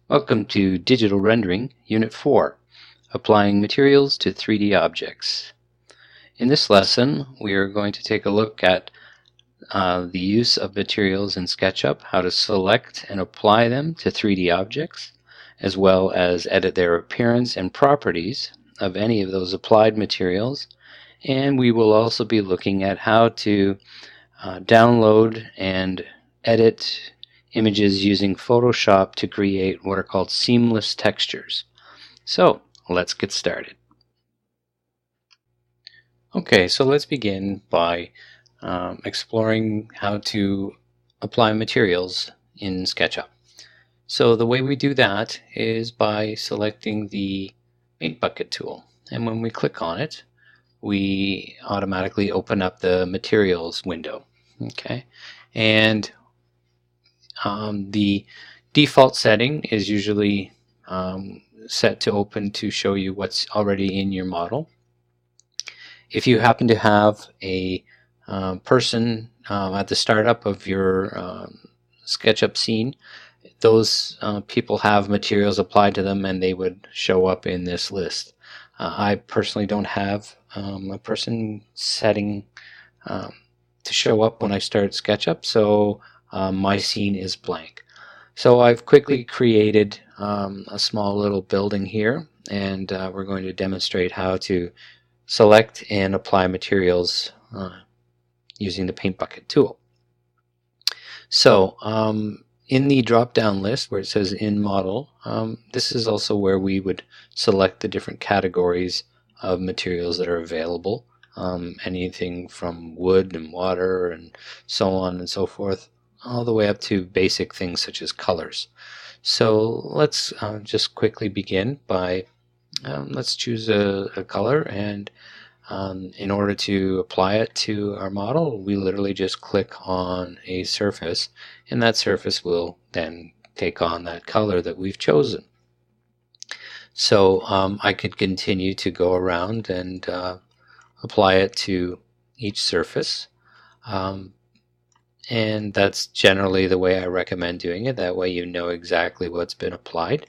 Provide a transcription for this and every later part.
Welcome to Digital Rendering, Unit 4, Applying Materials to 3D Objects. In this lesson, we are going to take a look at the use of materials in SketchUp, how to select and apply them to 3D objects, as well as edit their appearance and properties of any of those applied materials. And we will also be looking at how to download and edit images using Photoshop to create what are called seamless textures. So let's get started. Okay, so let's begin by exploring how to apply materials in SketchUp. So the way we do that is by selecting the Paint Bucket tool. And when we click on it, we automatically open up the materials window. Okay, and the default setting is usually set to open to show you what's already in your model. If you happen to have a person at the startup of your SketchUp scene, those people have materials applied to them and they would show up in this list. I personally don't have a person setting to show up when I start SketchUp, so my scene is blank. So I've quickly created a small little building here, and we're going to demonstrate how to select and apply materials using the Paint Bucket tool. So in the drop-down list where it says In Model, this is also where we would select the different categories of materials that are available. Anything from wood and water and so on and so forth, all the way up to basic things such as colors. So let's just quickly begin by let's choose a color, and in order to apply it to our model, we literally just click on a surface, and that surface will then take on that color that we've chosen. So I could continue to go around and apply it to each surface. And that's generally the way I recommend doing it. That way you know exactly what's been applied.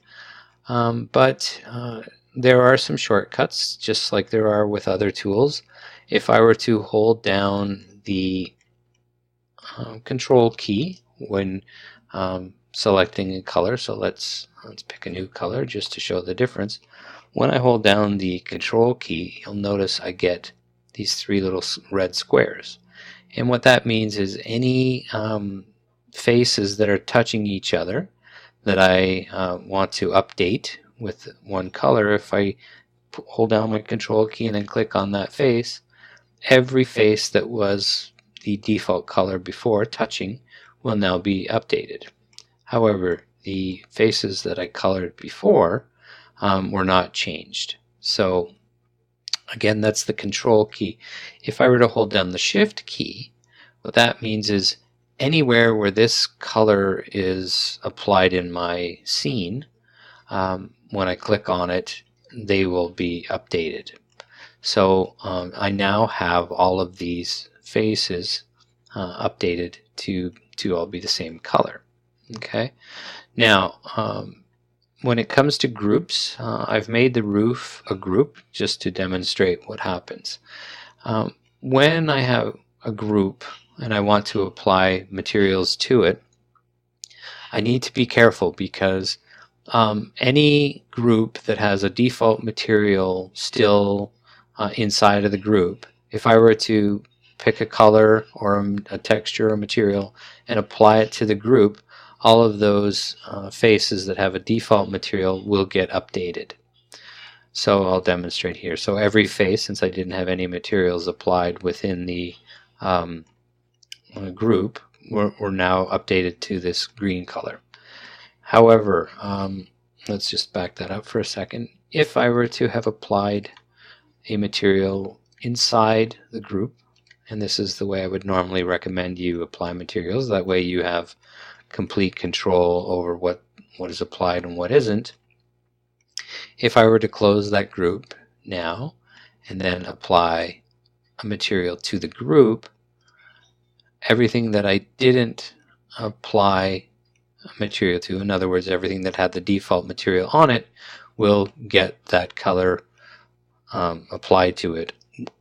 But there are some shortcuts, just like there are with other tools. If I were to hold down the Control key when selecting a color, so let's pick a new color just to show the difference. When I hold down the Control key, you'll notice I get these three little red squares. And what that means is any faces that are touching each other that I want to update with one color, if I hold down my Control key and then click on that face, every face that was the default color before touching will now be updated. However, the faces that I colored before were not changed. So again, that's the Control key. If I were to hold down the Shift key, what that means is anywhere where this color is applied in my scene, when I click on it, they will be updated. So I now have all of these faces updated to all be the same color. Okay. Now, when it comes to groups, I've made the roof a group just to demonstrate what happens. When I have a group and I want to apply materials to it, I need to be careful because any group that has a default material still inside of the group, if I were to pick a color or a texture or material and apply it to the group, all of those faces that have a default material will get updated. So I'll demonstrate here. So every face, since I didn't have any materials applied within the group, were now updated to this green color. However, let's just back that up for a second. If I were to have applied a material inside the group, and this is the way I would normally recommend you apply materials, that way you have complete control over what is applied and what isn't. If I were to close that group now and then apply a material to the group, everything that I didn't apply material to. In other words, everything that had the default material on it will get that color applied to it,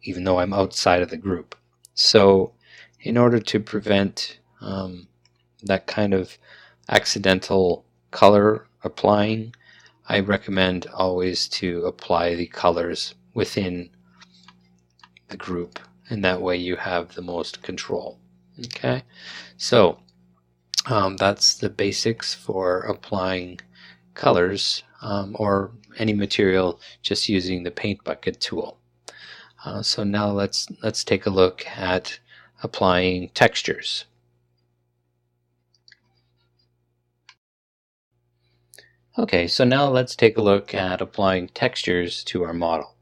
even though I'm outside of the group. So in order to prevent that kind of accidental color applying, I recommend always to apply the colors within the group, and that way you have the most control. Okay, so that's the basics for applying colors or any material just using the paint bucket tool. So now let's take a look at applying textures. Okay, so now let's take a look at applying textures to our model.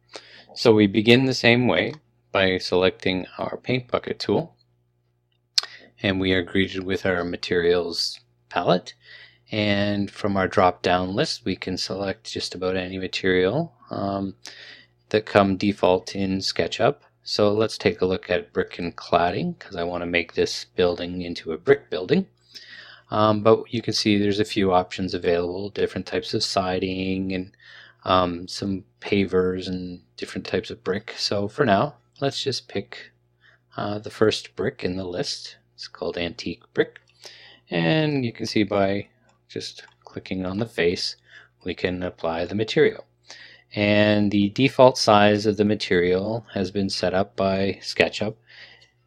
So we begin the same way by selecting our paint bucket tool, and we are greeted with our materials palette, and from our drop down list we can select just about any material that come default in SketchUp. So let's take a look at brick and cladding, because I want to make this building into a brick building. But you can see there's a few options available, different types of siding and some pavers and different types of brick. So for now, let's just pick the first brick in the list. It's called antique brick. And you can see by just clicking on the face, we can apply the material. And the default size of the material has been set up by SketchUp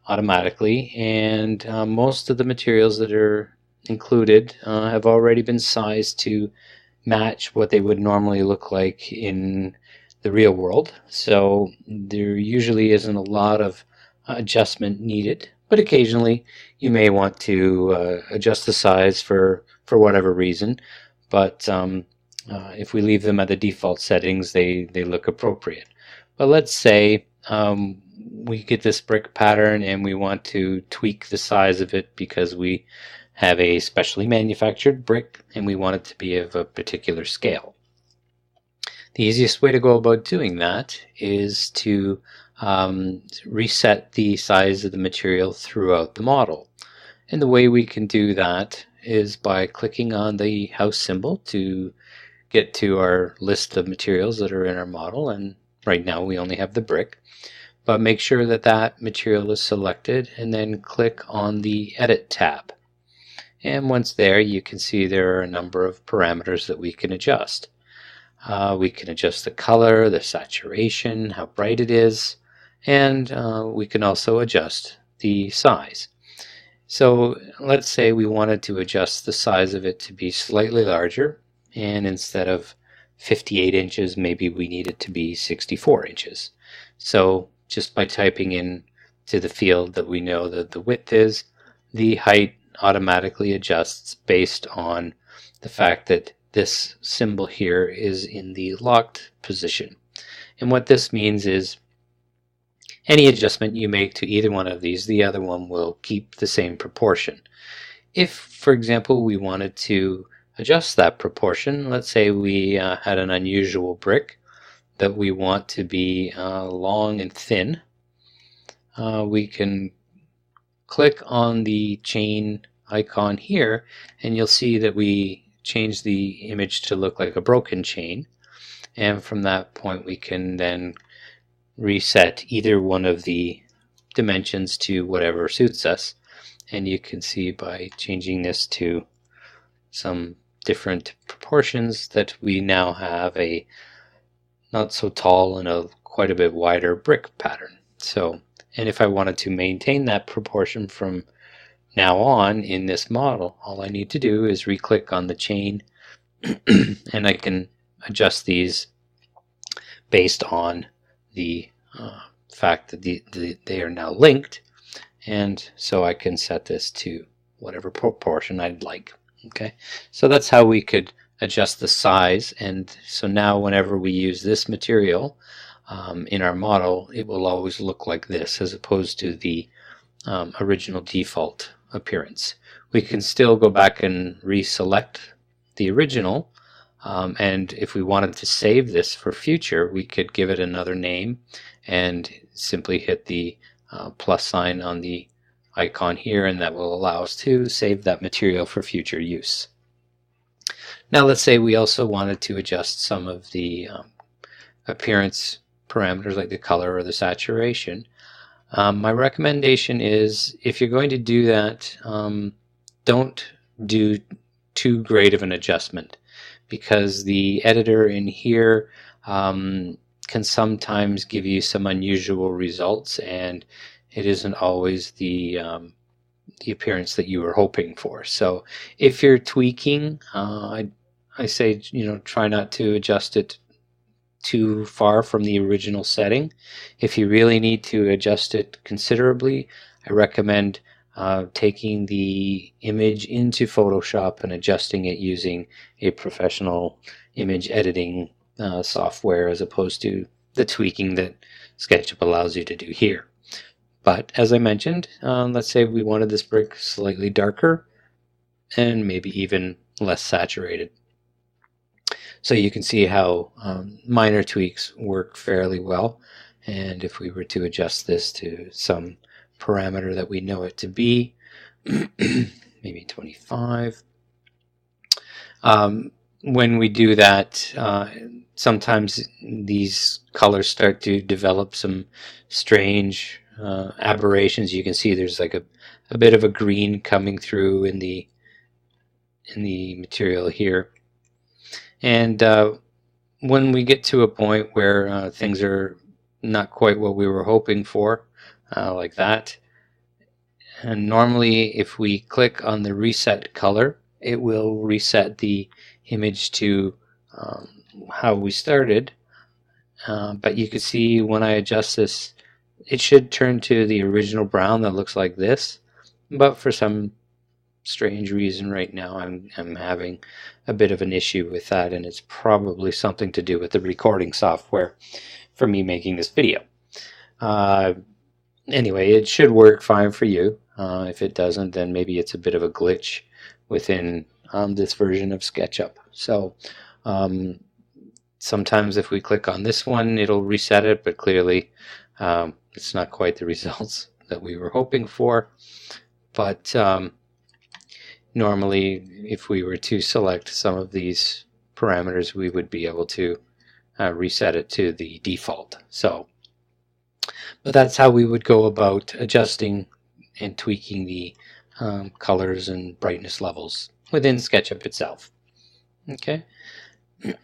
automatically, and most of the materials that are included have already been sized to match what they would normally look like in the real world. So there usually isn't a lot of adjustment needed, but occasionally you may want to adjust the size for whatever reason. But if we leave them at the default settings, they look appropriate. But let's say we get this brick pattern and we want to tweak the size of it because we have a specially manufactured brick and we want it to be of a particular scale. The easiest way to go about doing that is to reset the size of the material throughout the model. And the way we can do that is by clicking on the house symbol to get to our list of materials that are in our model, and right now we only have the brick. But make sure that that material is selected and then click on the Edit tab. And once there, you can see there are a number of parameters that we can adjust. We can adjust the color, the saturation, how bright it is, and we can also adjust the size. So let's say we wanted to adjust the size of it to be slightly larger, and instead of 58 inches, maybe we need it to be 64 inches. So just by typing in to the field that we know that the width is, the height automatically adjusts based on the fact that this symbol here is in the locked position. And what this means is any adjustment you make to either one of these, the other one will keep the same proportion. If, for example, we wanted to adjust that proportion, let's say we had an unusual brick that we want to be long and thin, we can click on the chain icon here and you'll see that we change the image to look like a broken chain, and from that point we can then reset either one of the dimensions to whatever suits us. And you can see by changing this to some different proportions that we now have a not so tall and a quite a bit wider brick pattern. So, and if I wanted to maintain that proportion from now on in this model, all I need to do is re-click on the chain and I can adjust these based on the fact that they are now linked, and so I can set this to whatever proportion I'd like. Okay, so that's how we could adjust the size, and so now whenever we use this material in our model, it will always look like this as opposed to the original default appearance. We can still go back and reselect the original, and if we wanted to save this for future, we could give it another name and simply hit the plus sign on the icon here, and that will allow us to save that material for future use. Now let's say we also wanted to adjust some of the appearance parameters like the color or the saturation. My recommendation is, if you're going to do that, don't do too great of an adjustment, because the editor in here can sometimes give you some unusual results, and it isn't always the appearance that you were hoping for. So if you're tweaking, I say, try not to adjust it too far from the original setting. If you really need to adjust it considerably, I recommend taking the image into Photoshop and adjusting it using a professional image editing software, as opposed to the tweaking that SketchUp allows you to do here. But as I mentioned, let's say we wanted this brick slightly darker and maybe even less saturated. So you can see how minor tweaks work fairly well. And if we were to adjust this to some parameter that we know it to be, maybe 25, when we do that, sometimes these colors start to develop some strange aberrations. You can see there's like a bit of a green coming through in the material here. And when we get to a point where things are not quite what we were hoping for, like that, and normally if we click on the reset color, it will reset the image to how we started. But you can see when I adjust this, it should turn to the original brown that looks like this. But for some strange reason right now, I'm having a bit of an issue with that, and it's probably something to do with the recording software for me making this video. Anyway, it should work fine for you. If it doesn't, then maybe it's a bit of a glitch within this version of SketchUp. So sometimes if we click on this one, it'll reset it, but clearly it's not quite the results that we were hoping for. But normally, if we were to select some of these parameters, we would be able to reset it to the default. But that's how we would go about adjusting and tweaking the colors and brightness levels within SketchUp itself. Okay.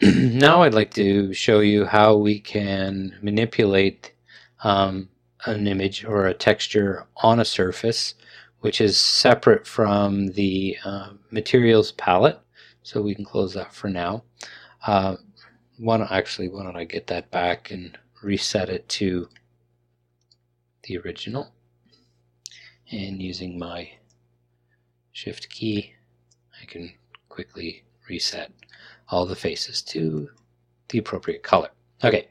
Now I'd like to show you how we can manipulate an image or a texture on a surface which is separate from the materials palette. So we can close that for now. Why don't I get that back and reset it to the original, and using my shift key I can quickly reset all the faces to the appropriate color. Okay,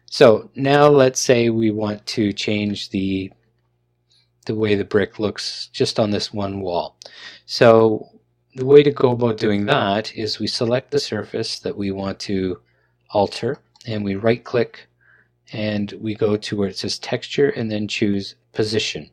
so now let's say we want to change the way the brick looks just on this one wall. So the way to go about doing that is we select the surface that we want to alter, and we right click, and we go to where it says texture and then choose position.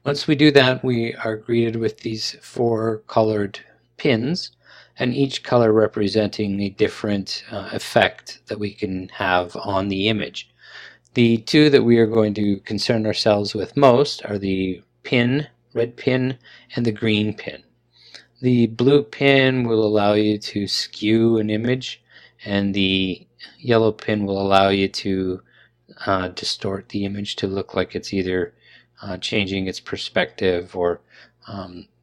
Once we do that, we are greeted with these 4 colored pins, and each color representing a different effect that we can have on the image. The 2 that we are going to concern ourselves with most are the red pin, and the green pin. The blue pin will allow you to skew an image, and the yellow pin will allow you to distort the image to look like it's either changing its perspective or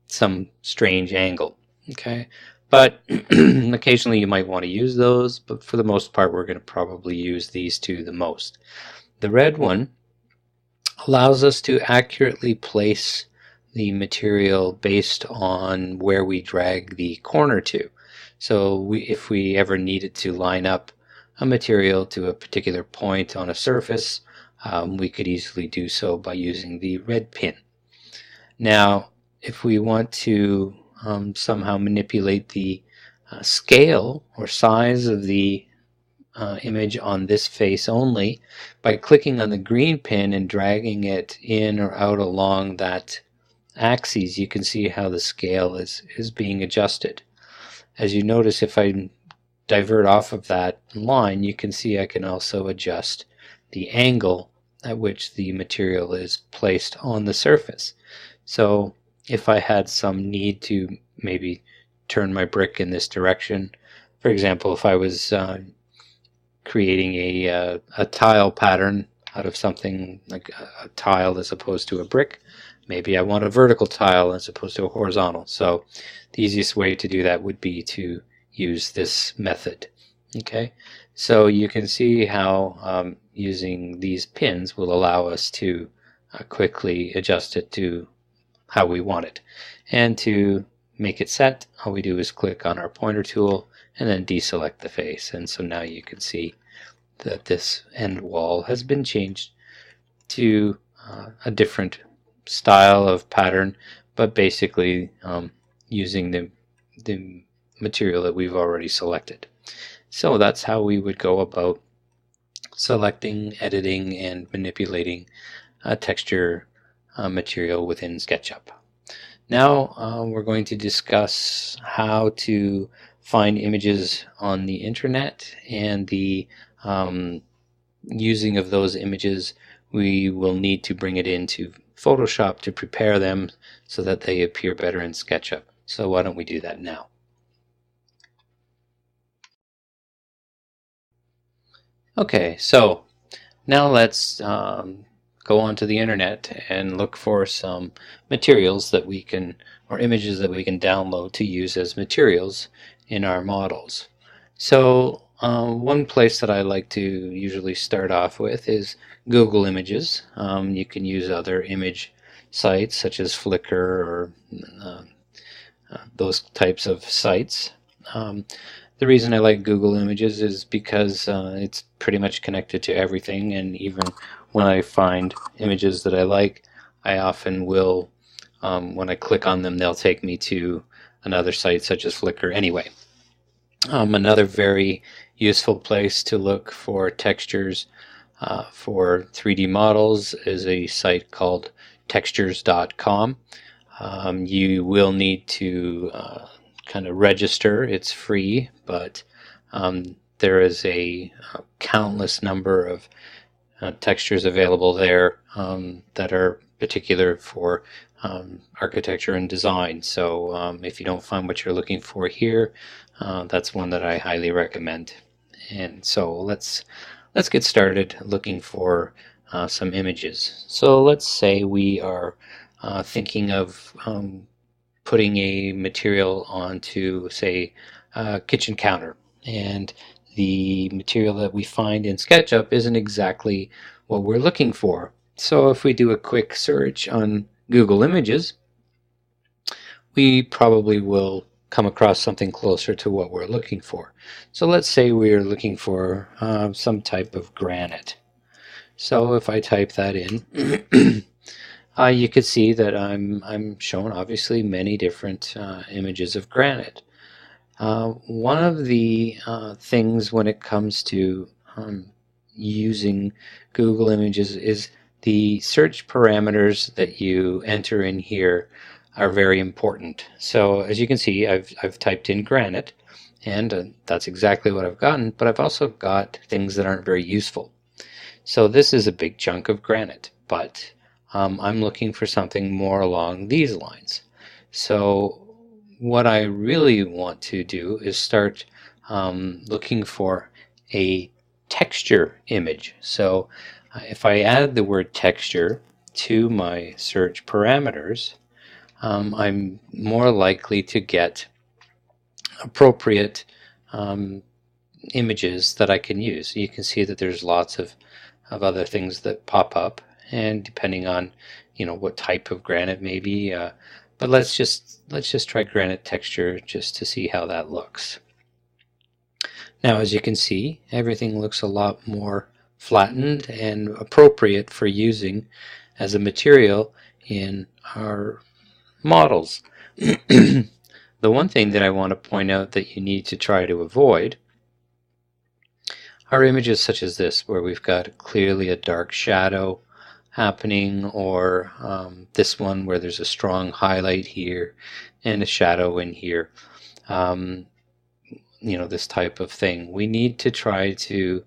some strange angle. Okay, but occasionally you might want to use those, but for the most part we're going to probably use these 2 the most. The red one allows us to accurately place the material based on where we drag the corner to. So if we ever needed to line up a material to a particular point on a surface, we could easily do so by using the red pin. Now, if we want to somehow manipulate the scale or size of the image on this face only, by clicking on the green pin and dragging it in or out along that axis, you can see how the scale is being adjusted. as you notice, if I divert off of that line, you can see I can also adjust the angle at which the material is placed on the surface. So if I had some need to maybe turn my brick in this direction, for example, if I was creating a tile pattern out of something like a tile as opposed to a brick, maybe I want a vertical tile as opposed to a horizontal. So the easiest way to do that would be to use this method. Okay, so you can see how using these pins will allow us to quickly adjust it to how we want it. And to make it set, all we do is click on our pointer tool and then deselect the face. And so now you can see that this end wall has been changed to a different style of pattern, but basically using the material that we've already selected. So that's how we would go about selecting, editing, and manipulating a texture material within SketchUp. Now we're going to discuss how to find images on the internet and the using of those images. We will need to bring it into Photoshop to prepare them so that they appear better in SketchUp. So why don't we do that now? Okay, so now let's go onto the internet and look for some materials that we can, or images that we can download to use as materials in our models. So one place that I like to usually start off with is Google Images. You can use other image sites such as Flickr or those types of sites. The reason I like Google Images is because it's pretty much connected to everything, and even when I find images that I like, I often will, when I click on them, they'll take me to another site such as Flickr anyway. Another very useful place to look for textures for 3D models is a site called textures.com. You will need to kind of register. It's free, but there is a countless number of textures available there that are particular for architecture and design. So if you don't find what you're looking for here, that's one that I highly recommend. And so let's get started looking for some images. So let's say we are thinking of putting a material onto, say, a kitchen counter, and the material that we find in SketchUp isn't exactly what we're looking for. So if we do a quick search on Google Images, we probably will come across something closer to what we're looking for. So let's say we're looking for some type of granite. So if I type that in, you can see that I'm shown obviously many different images of granite. One of the things when it comes to using Google Images is the search parameters that you enter in here are very important. So as you can see, I've typed in granite, and that's exactly what I've gotten, but I've also got things that aren't very useful. So this is a big chunk of granite, but I'm looking for something more along these lines. So what I really want to do is start looking for a texture image. So if I add the word texture to my search parameters, I'm more likely to get appropriate images that I can use. You can see that there's lots of other things that pop up, and depending on what type of granite maybe, but let's just try granite texture just to see how that looks. Now as you can see, everything looks a lot more flattened and appropriate for using as a material in our models. The one thing that I want to point out that you need to try to avoid are images such as this, where we've got clearly a dark shadow happening, or this one where there's a strong highlight here and a shadow in here. this type of thing. We need to try to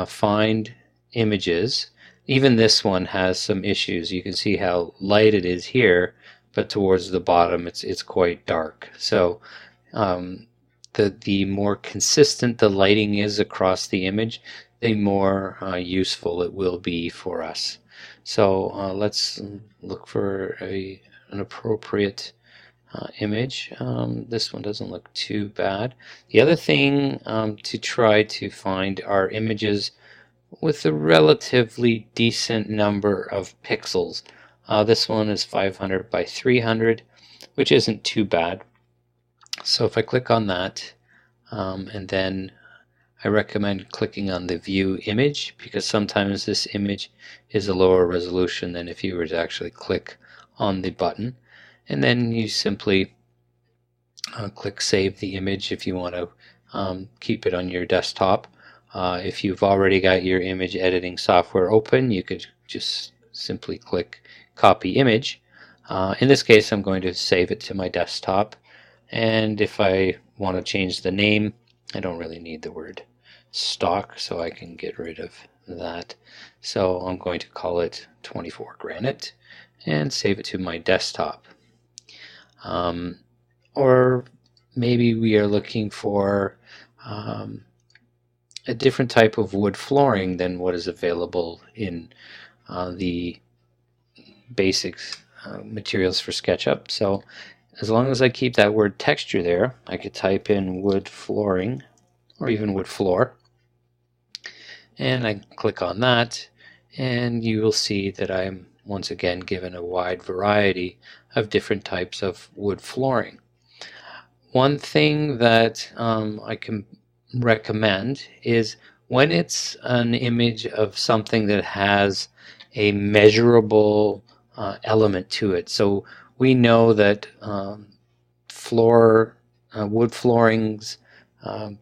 find images. Even this one has some issues. You can see how light it is here, but towards the bottom it's quite dark. So the more consistent the lighting is across the image, the more useful it will be for us. So let's look for an appropriate image. This one doesn't look too bad. The other thing to try to find are images with a relatively decent number of pixels. This one is 500 by 300, which isn't too bad. So if I click on that, and then I recommend clicking on the view image, because sometimes this image is a lower resolution than if you were to actually click on the button. And then you simply click save the image if you want to keep it on your desktop. If you've already got your image editing software open, you could just simply click copy image. In this case, I'm going to save it to my desktop. And if I want to change the name, I don't really need the word stock, so I can get rid of that. So I'm going to call it 24 granite and save it to my desktop. Or maybe we are looking for a different type of wood flooring than what is available in the basics materials for SketchUp. So as long as I keep that word texture there, I could type in wood flooring or even wood floor, and I click on that, and you will see that I'm once again given a wide variety of different types of wood flooring. One thing that I can recommend is when it's an image of something that has a measurable element to it. So we know that wood floorings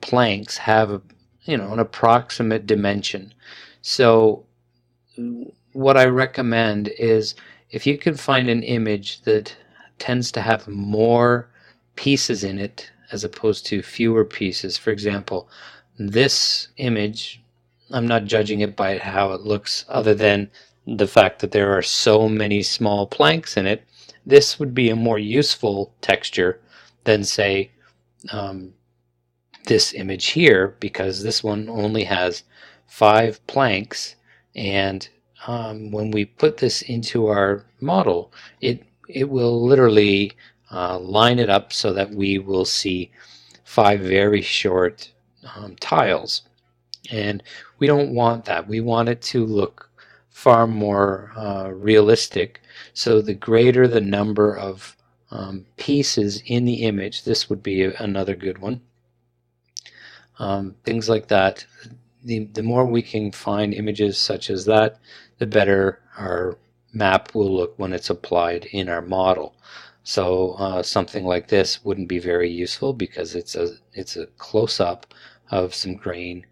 planks have an approximate dimension. So what I recommend is if you can find an image that tends to have more pieces in it as opposed to fewer pieces. For example, this image, I'm not judging it by how it looks other than the fact that there are so many small planks in it. This would be a more useful texture than, say, this image here, because this one only has 5 planks, and when we put this into our model, it will literally line it up so that we will see 5 very short tiles, and we don't want that. We want it to look far more realistic. So the greater the number of pieces in the image, this would be another good one. Things like that. The more we can find images such as that, the better our map will look when it's applied in our model. So something like this wouldn't be very useful because it's a close-up of some grain,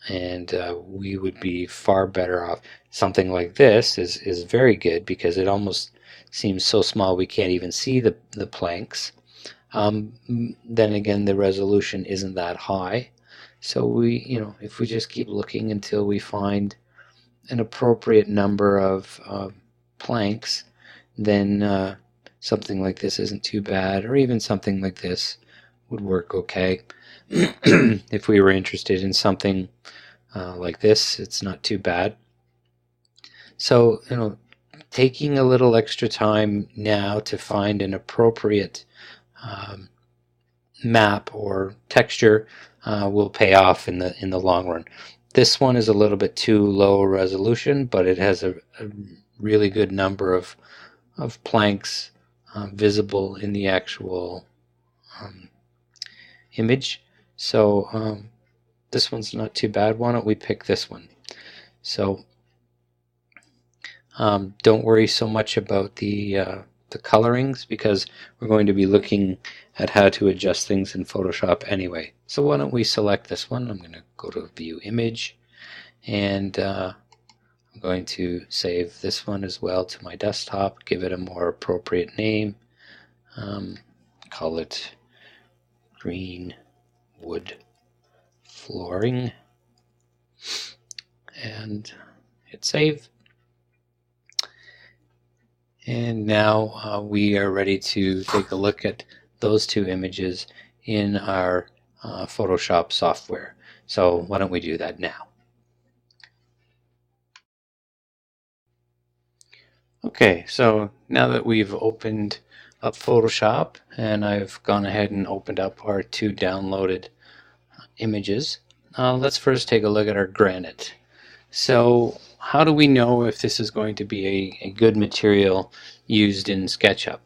and we would be far better off. Something like this is very good because it almost seems so small we can't even see the planks. Then again, the resolution isn't that high. So if we just keep looking until we find an appropriate number of planks, then something like this isn't too bad, or even something like this would work okay. If we were interested in something like this, it's not too bad. So, taking a little extra time now to find an appropriate map or texture will pay off in the long run. This one is a little bit too low resolution, but it has a really good number of planks visible in the actual image. So this one's not too bad. Why don't we pick this one? So don't worry so much about the colorings, because we're going to be looking at how to adjust things in Photoshop anyway. So why don't we select this one? I'm going to go to view image, and I'm going to save this one as well to my desktop, give it a more appropriate name, call it green wood flooring and hit save. And now we are ready to take a look at those two images in our Photoshop software. So why don't we do that now? Okay, so now that we've opened up Photoshop and I've gone ahead and opened up our two downloaded images, let's first take a look at our granite. So how do we know if this is going to be a good material used in SketchUp?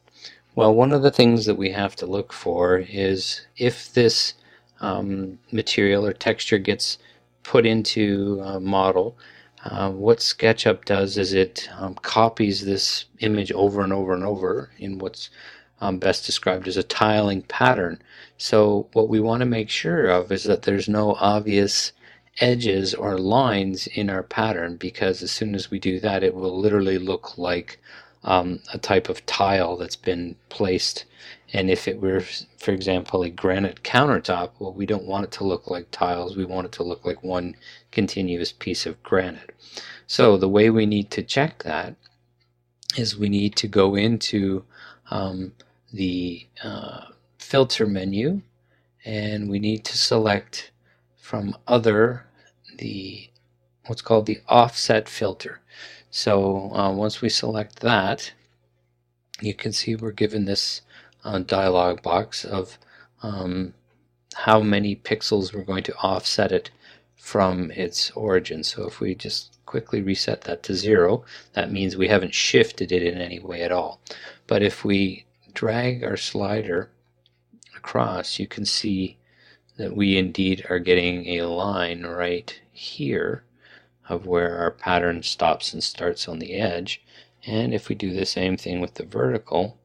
Well, one of the things that we have to look for is if this material or texture gets put into a model, what SketchUp does is it copies this image over and over and over in what's best described as a tiling pattern. So what we want to make sure of is that there's no obvious edges or lines in our pattern, because as soon as we do that, it will literally look like a type of tile that's been placed. And if it were, for example, a granite countertop, well, we don't want it to look like tiles. We want it to look like one continuous piece of granite. So the way we need to check that is we need to go into the filter menu, and we need to select from other the what's called the offset filter. So once we select that, you can see we're given this dialog box of how many pixels we're going to offset it from its origin. So if we just quickly reset that to 0, that means we haven't shifted it in any way at all. But if we drag our slider across, you can see that we indeed are getting a line right here of where our pattern stops and starts on the edge. And if we do the same thing with the vertical,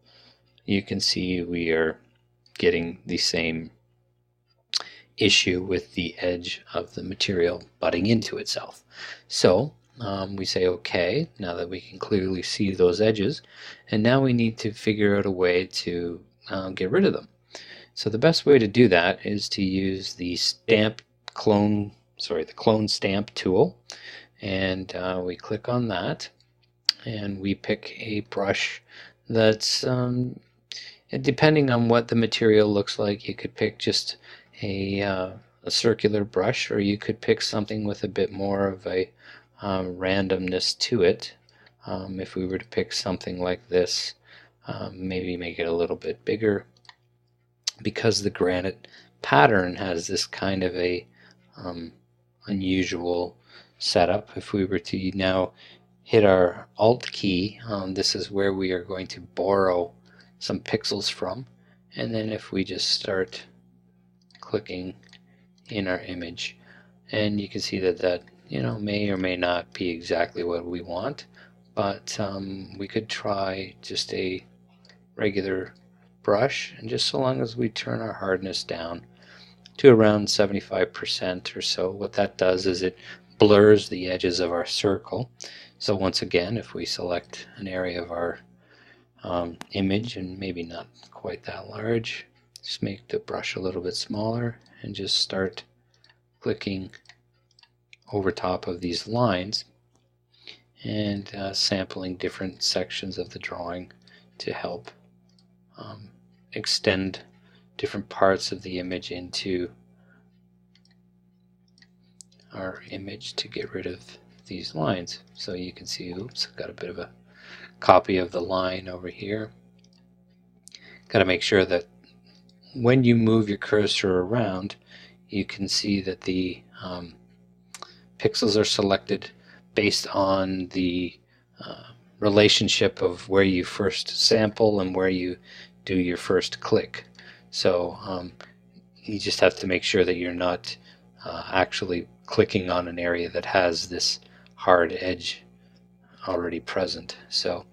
you can see we are getting the same issue with the edge of the material butting into itself. So we say OK, now that we can clearly see those edges, and now we need to figure out a way to get rid of them. So the best way to do that is to use the clone stamp tool, and we click on that, and we pick a brush that's depending on what the material looks like. You could pick just a circular brush, or you could pick something with a bit more of a randomness to it. If we were to pick something like this, maybe make it a little bit bigger, because the granite pattern has this kind of a unusual setup. If we were to now hit our Alt key, this is where we are going to borrow some pixels from, and then if we just start clicking in our image, and you can see that may or may not be exactly what we want, but we could try just a regular brush, and just so long as we turn our hardness down to around 75% or so, what that does is it blurs the edges of our circle. So once again, if we select an area of our image, and maybe not quite that large, just make the brush a little bit smaller and just start clicking over top of these lines and sampling different sections of the drawing to help extend different parts of the image into our image to get rid of these lines. So you can see, oops, I've got a bit of a copy of the line over here. Got to make sure that when you move your cursor around, you can see that the pixels are selected based on the relationship of where you first sample and where you do your first click. So you just have to make sure that you're not actually clicking on an area that has this hard edge already present. So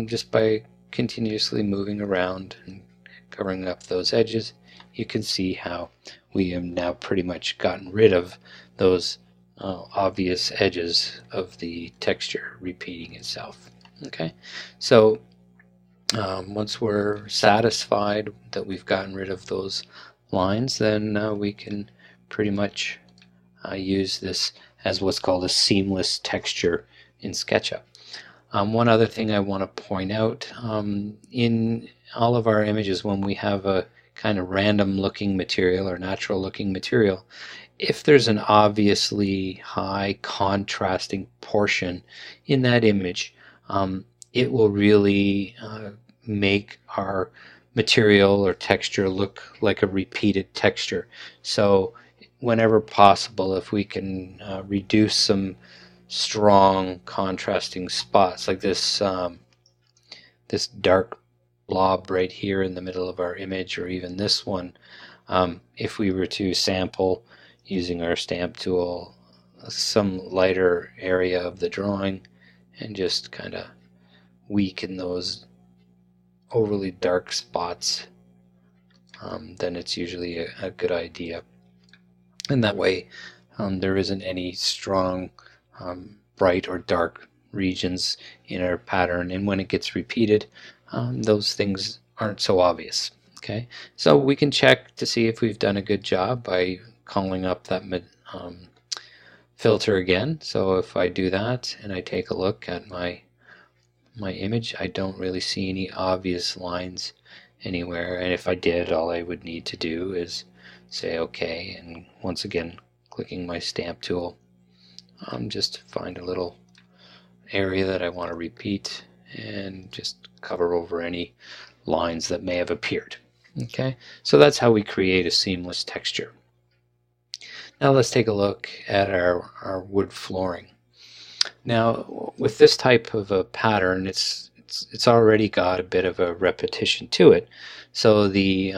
just by continuously moving around and covering up those edges, you can see how we have now pretty much gotten rid of those obvious edges of the texture repeating itself. Okay, so once we're satisfied that we've gotten rid of those lines, then we can pretty much use this as what's called a seamless texture in SketchUp. One other thing I want to point out, in all of our images, when we have a kind of random looking material or natural looking material, if there's an obviously high contrasting portion in that image, it will really make our material or texture look like a repeated texture. So whenever possible, if we can reduce some strong contrasting spots like this dark blob right here in the middle of our image, or even this one, if we were to sample using our stamp tool some lighter area of the drawing and just kind of weaken those overly dark spots, then it's usually a good idea. And that way there isn't any strong bright or dark regions in our pattern, and when it gets repeated, those things aren't so obvious. Okay, so we can check to see if we've done a good job by calling up that filter again. So if I do that and I take a look at my image, I don't really see any obvious lines anywhere, and if I did, all I would need to do is say OK, and once again clicking my stamp tool, just find a little area that I want to repeat and just cover over any lines that may have appeared. Okay, so that's how we create a seamless texture. Now let's take a look at our wood flooring. Now with this type of a pattern, it's already got a bit of a repetition to it, so the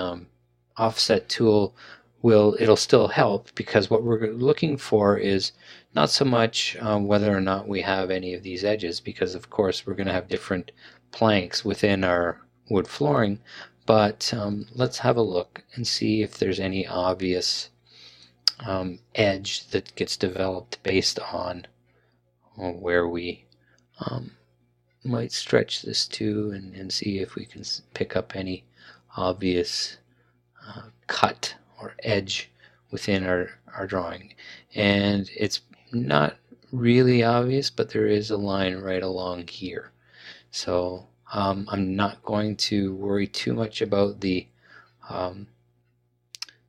offset tool it'll still help, because what we're looking for is not so much whether or not we have any of these edges, because of course we're going to have different planks within our wood flooring, but let's have a look and see if there's any obvious edge that gets developed based on where we might stretch this to, and see if we can pick up any obvious cut or edge within our drawing. And it's not really obvious, but there is a line right along here. So I'm not going to worry too much about the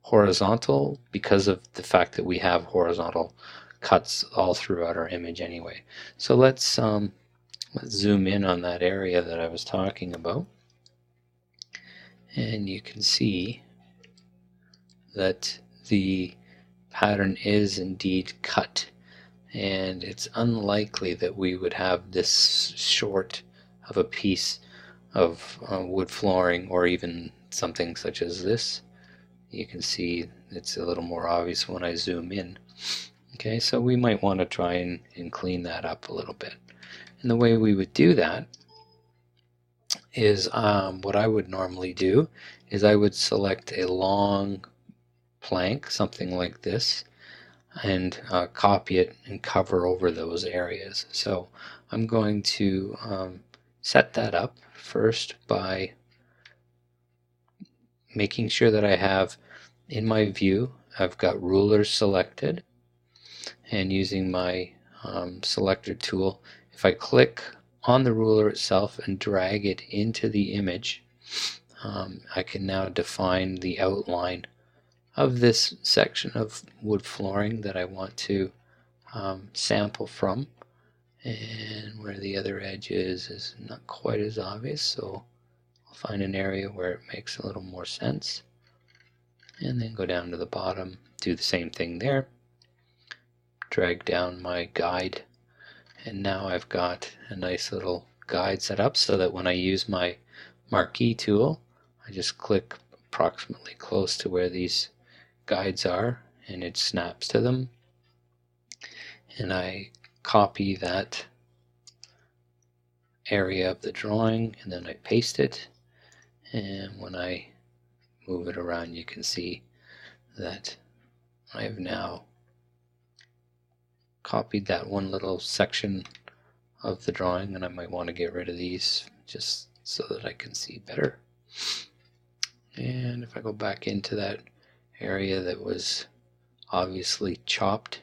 horizontal, because of the fact that we have horizontal cuts all throughout our image anyway. So let's zoom in on that area that I was talking about, and you can see that the pattern is indeed cut, and it's unlikely that we would have this short of a piece of wood flooring, or even something such as this. You can see it's a little more obvious when I zoom in. Okay, so we might want to try and clean that up a little bit. And the way we would do that is what I would normally do is I would select a long plank, something like this, and copy it and cover over those areas. So I'm going to set that up first by making sure that I have in my view, I've got rulers selected, and using my selector tool, if I click on the ruler itself and drag it into the image, I can now define the outline of this section of wood flooring that I want to sample from. And where the other edge is not quite as obvious, so I'll find an area where it makes a little more sense, and then go down to the bottom, do the same thing there, drag down my guide, and now I've got a nice little guide set up so that when I use my marquee tool, I just click approximately close to where these guides are, and it snaps to them, and I copy that area of the drawing, and then I paste it, and when I move it around, you can see that I have now copied that one little section of the drawing, and I might want to get rid of these just so that I can see better. And if I go back into that area that was obviously chopped.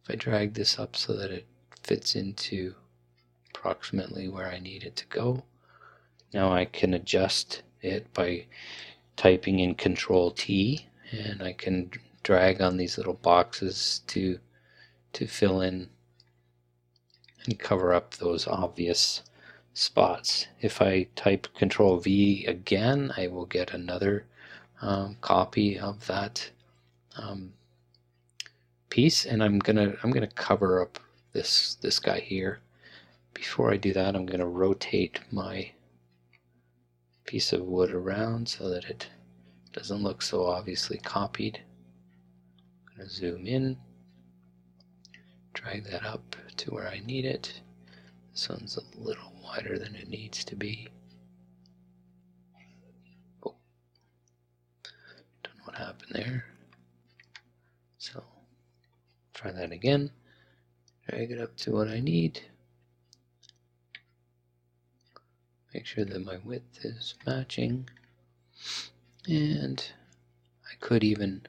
If I drag this up so that it fits into approximately where I need it to go, now I can adjust it by typing in Control T, and I can drag on these little boxes to fill in and cover up those obvious spots. If I type Control V again, I will get another copy of that piece, and I'm gonna cover up this guy here. Before I do that, I'm gonna rotate my piece of wood around so that it doesn't look so obviously copied. I'm gonna zoom in, drag that up to where I need it. This one's a little wider than it needs to be. Oh, don't know what happened there. So try that again. Drag it up to what I need. Make sure that my width is matching. And I could even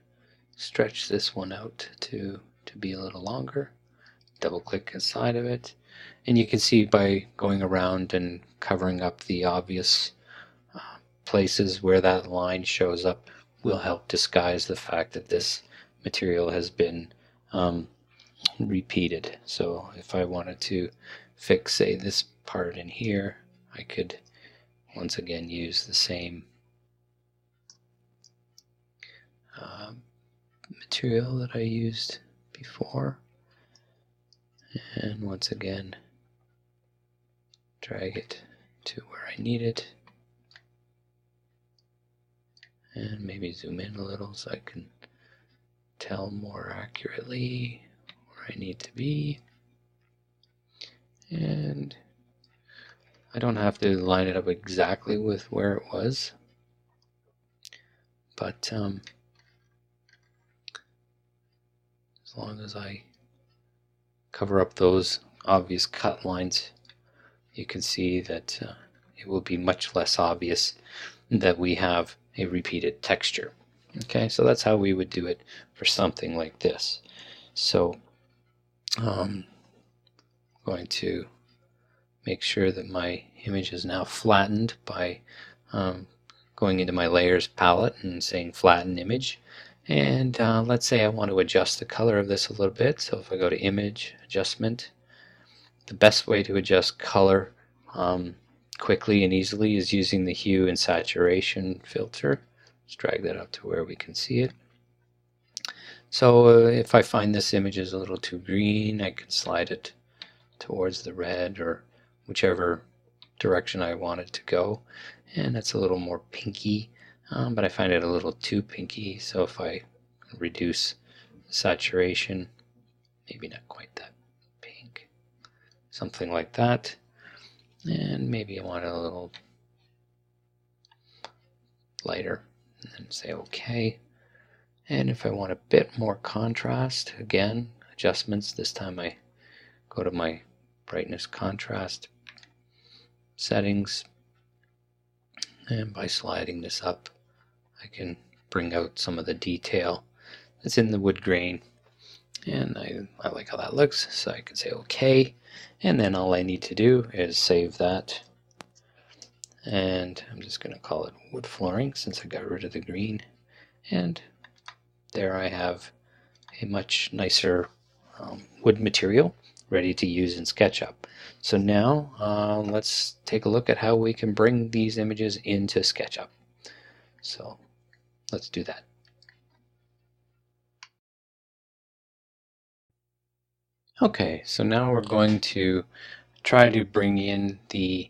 stretch this one out to be a little longer. Double click inside of it. And you can see by going around and covering up the obvious places where that line shows up will help disguise the fact that this material has been repeated. So if I wanted to fix, say, this part in here, I could once again use the same material that I used before, and once again drag it to where I need it, and maybe zoom in a little so I can tell more accurately where I need to be. And I don't have to line it up exactly with where it was, but as long as I cover up those obvious cut lines, you can see that it will be much less obvious that we have a repeated texture. Okay, so that's how we would do it for something like this. So I'm going to make sure that my image is now flattened by going into my layers palette and saying flatten image. And let's say I want to adjust the color of this a little bit. So if I go to image adjustment, the best way to adjust color quickly and easily is using the hue and saturation filter. Let's drag that up to where we can see it. So if I find this image is a little too green, I can slide it towards the red or whichever direction I want it to go. And it's a little more pinky, but I find it a little too pinky. So if I reduce the saturation, maybe not quite that pink, something like that. And maybe I want it a little lighter, and then say OK. And if I want a bit more contrast, again, adjustments. This time I go to my brightness contrast settings, and by sliding this up, I can bring out some of the detail that's in the wood grain. And I like how that looks, so I can say OK. And then all I need to do is save that. And I'm just going to call it wood flooring since I got rid of the green. And there I have a much nicer wood material ready to use in SketchUp. So now let's take a look at how we can bring these images into SketchUp. So let's do that. Okay, so now we're going to try to bring in the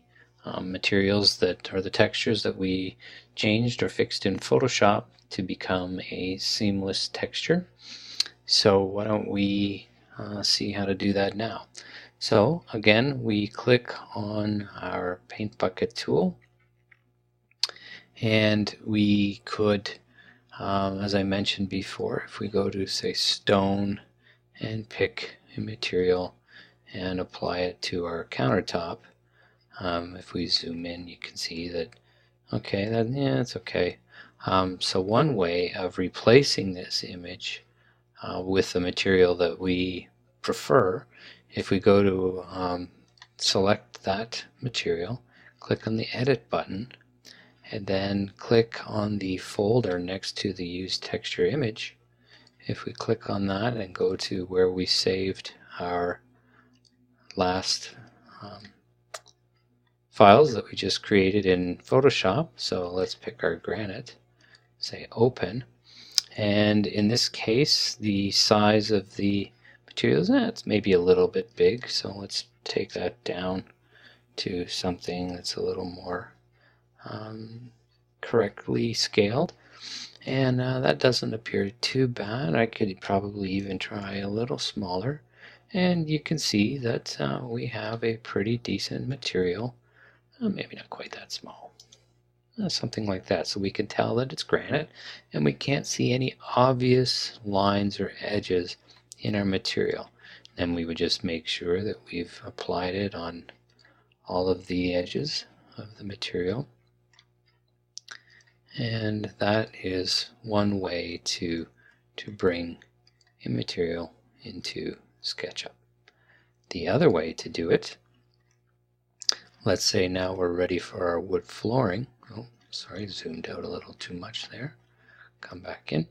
materials that are the textures that we changed or fixed in Photoshop to become a seamless texture. So why don't we see how to do that now. So again, we click on our paint bucket tool, and we could, as I mentioned before, if we go to say stone and pick a material and apply it to our countertop, if we zoom in, you can see that, okay, yeah, it's okay. So one way of replacing this image with the material that we prefer, if we go to select that material, click on the Edit button, and then click on the folder next to the Use Texture Image. If we click on that and go to where we saved our last files that we just created in Photoshop, so let's pick our granite, say Open, and in this case the size of the materials, it's maybe a little bit big, so let's take that down to something that's a little more correctly scaled. And that doesn't appear too bad. I could probably even try a little smaller. And you can see that we have a pretty decent material. Maybe not quite that small. Something like that. So we can tell that it's granite, and we can't see any obvious lines or edges in our material. Then we would just make sure that we've applied it on all of the edges of the material. And that is one way to bring a material into SketchUp. The other way to do it, let's say now we're ready for our wood flooring. Oh, sorry, zoomed out a little too much there. Come back in.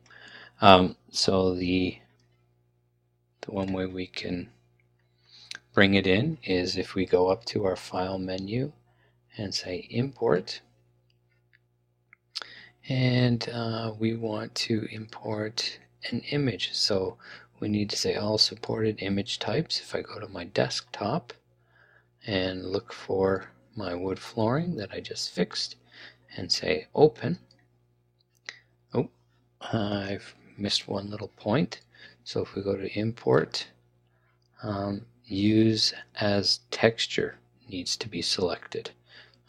So the one way we can bring it in is if we go up to our File menu and say Import. And we want to import an image, so we need to say all supported image types. If I go to my desktop and look for my wood flooring that I just fixed and say Open, oh, I've missed one little point. So if we go to Import, Use as Texture needs to be selected.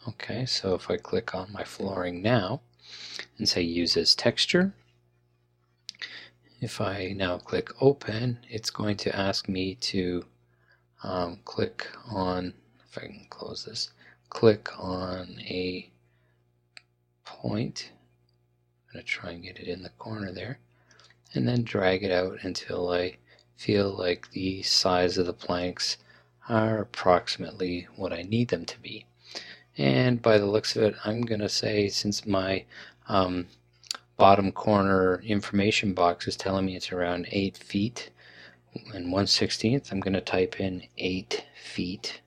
Okay, so if I click on my flooring now and say Use as Texture, if I now click Open, it's going to ask me to click on, if I can close this, click on a point. I'm going to try and get it in the corner there, and then drag it out until I feel like the size of the planks are approximately what I need them to be. And by the looks of it, I'm going to say, since my bottom corner information box is telling me it's around 8 feet and 1/16, I'm going to type in 8 feet,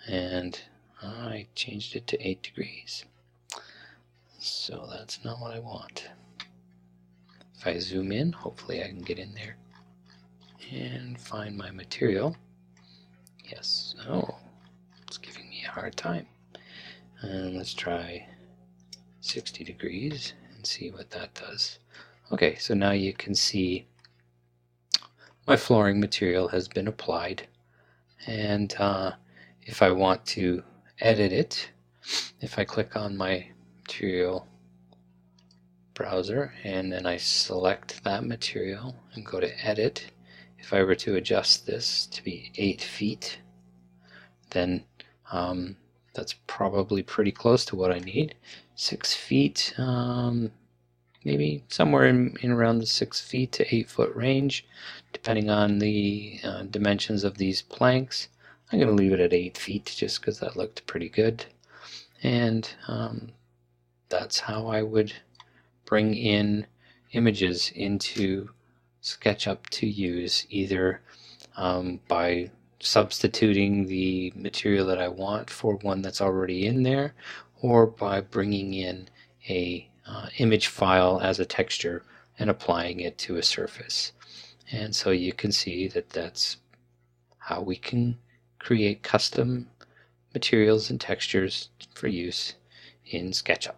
and I changed it to 8 degrees. So that's not what I want. If I zoom in, hopefully I can get in there and find my material. Yes, oh, it's giving me a hard time. And let's try 60 degrees and see what that does. Okay, so now you can see my flooring material has been applied, and if I want to edit it, if I click on my material browser and then I select that material and go to Edit, if I were to adjust this to be 8 feet, then that's probably pretty close to what I need. 6 feet, maybe somewhere in around the 6 feet to 8 foot range, depending on the dimensions of these planks. I'm going to leave it at 8 feet just because that looked pretty good. And that's how I would bring in images into SketchUp to use, either by substituting the material that I want for one that's already in there, or by bringing in a image file as a texture and applying it to a surface. And so you can see that that's how we can create custom materials and textures for use in SketchUp.